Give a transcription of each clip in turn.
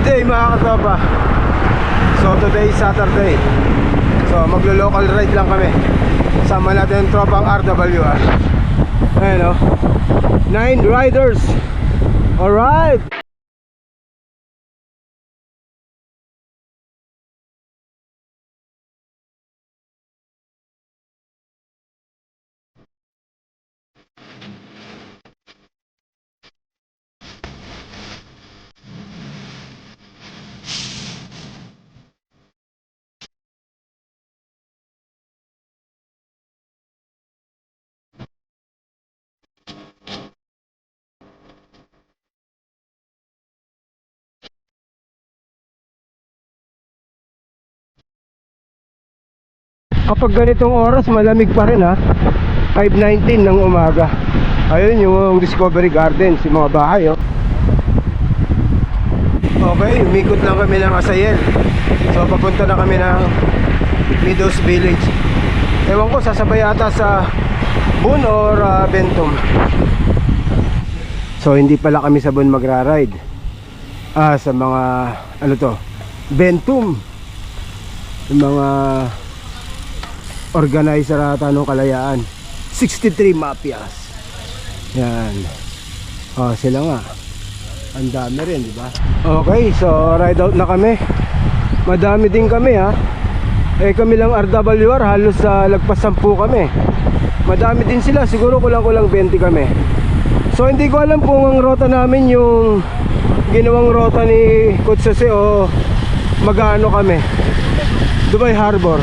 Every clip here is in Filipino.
day mga katropa. So today is Saturday. So maglo-local ride lang kami. Sama natin yung tropang RWR. Ayan o, 9 riders. Alright. Kapag ganitong oras malamig pa rin ha. 5:19 ng umaga. Ayun yung Discovery Gardens, yung mga bahay oh. Okay, umikot lang kami ng Asayel. So papunta na kami ng Meadows Village. Ewan ko, sasabay ata sa Boon or Bentum. So hindi pala kami sa Boon magra-ride. Sa mga ano to, Bentum. Yung mga organizer ata nung Kalayaan, 63 Mafias. Yan. Sila nga. Ang dami rin, di ba? Okay, so ride out na kami. Madami din kami ha. Kami lang RWR, halos lagpas 10 kami. Madami din sila, siguro kulang-kulang 20 kami. So hindi ko alam kung ang rota namin yung ginawang rota ni Coach Jose o magano kami. Dubai Harbor.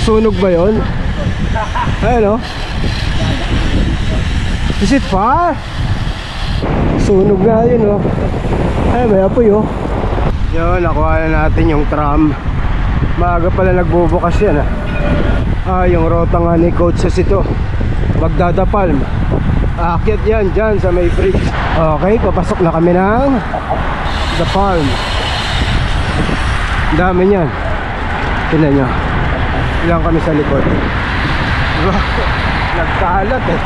Sunog ba yun? Ayun o. Is it far? Sunog na yun o. Ay, may apoy o. Yun, nakuha na natin yung tram. Maaga pala nagbubukas yan ha. Yung rota nga ni Coach sa ito, Magdadapalm. Aakyat yan dyan sa may bridge. Okay, papasok na kami ng The Palm. Dami yan. Tignan nyo, ilang kami sa likod. Nagkalat eh.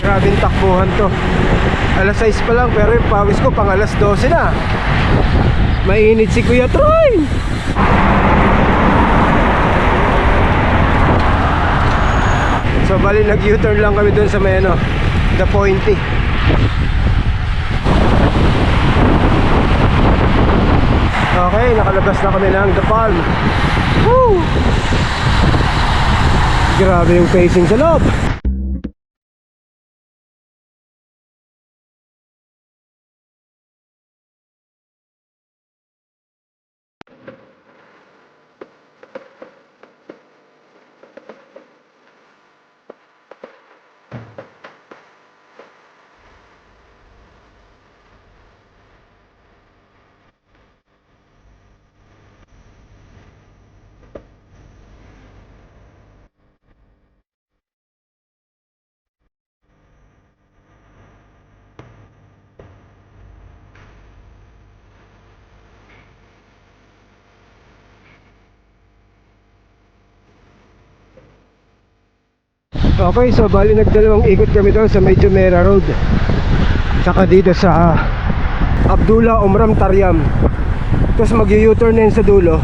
Grabing takbuhan to. Alas 6 pa lang pero yung pawis ko pang alas 12 na. Mainit si Kuya Troy. So bali nag-U-turn lang kami dun sa may ano, The Pointy. Okay, nakalabas na kami ng The Palm. Woo! Grabe yung facing sa loob. Okay, so bali nagdalawang ikot kami doon sa Medyo Mera Road, saka dito sa Abdullah Umram Taryam. Tapos mag-U-turn na yun sa dulo,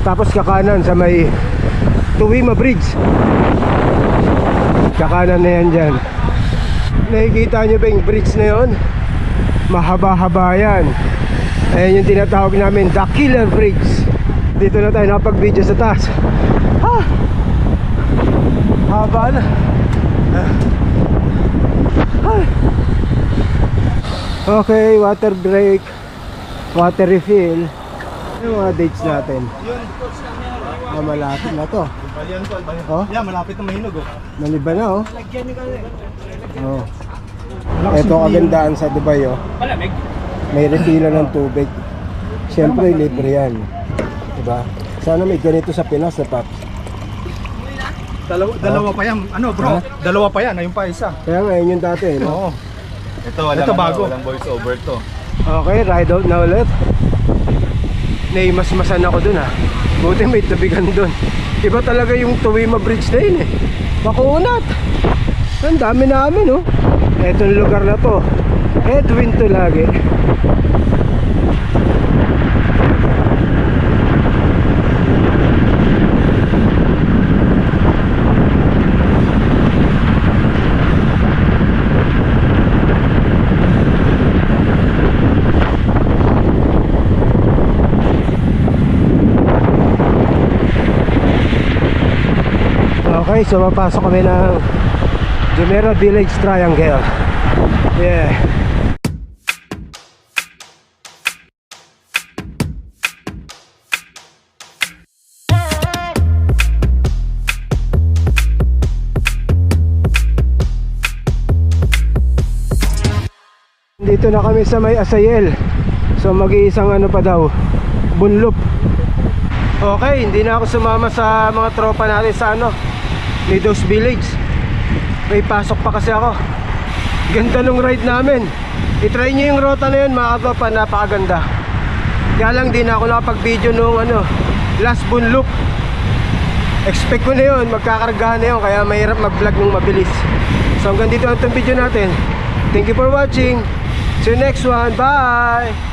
tapos kakanan sa may Tuwima Bridge. Kakanan na yan dyan. Nakikita nyo ba yung bridge na yun? Mahaba-haba yan. Ayan yung tinatawag namin The Killer Bridge. Dito na tayo nakapag-video sa taas. Haba na. Okay, water break, water refill. Yung mga dates natin. Malapit na to. Oh? Yeah, malapit na mahinog oh. Naliba na oh. Oh. Ito kagandaan sa Dubai oh. May refillan ng tubig. Siyempre libre yan. Diba? Sana may ganito sa Pinas na Paps. Dalawa pa yan. Ano bro? Dalawa pa yan. Ayun pa isa. Kaya nga yun yung dati no? Oo. Ito bago. Walang voice over to. Okay, ride out na ulit. Naimasmasan ako dun ha. Buti may tabigan dun. Iba talaga yung Tuwima Bridge na yun eh. Makunat. Ang dami namin oh. Etong lugar na to, Headwind to lagi. Okay, so mapasok kami ng Jumeirah Village Triangle. Yeah. Dito na kami sa may Asayel. So mag-iisang ano pa daw, bunlop. Okay, hindi na ako sumama sa mga tropa natin sa ano, Nidos Village. May pasok pa kasi ako. Ganda nung ride namin. I-try nyo yung rota na yun mga katropa, napakaganda. Kaya lang di na ako nakapag-video nung ano, last bunlop. Expect ko na yun, magkakargahan na yun, kaya mahirap mag-vlog nung mabilis. So hanggang dito ang itong video natin. Thank you for watching. See you next one. Bye!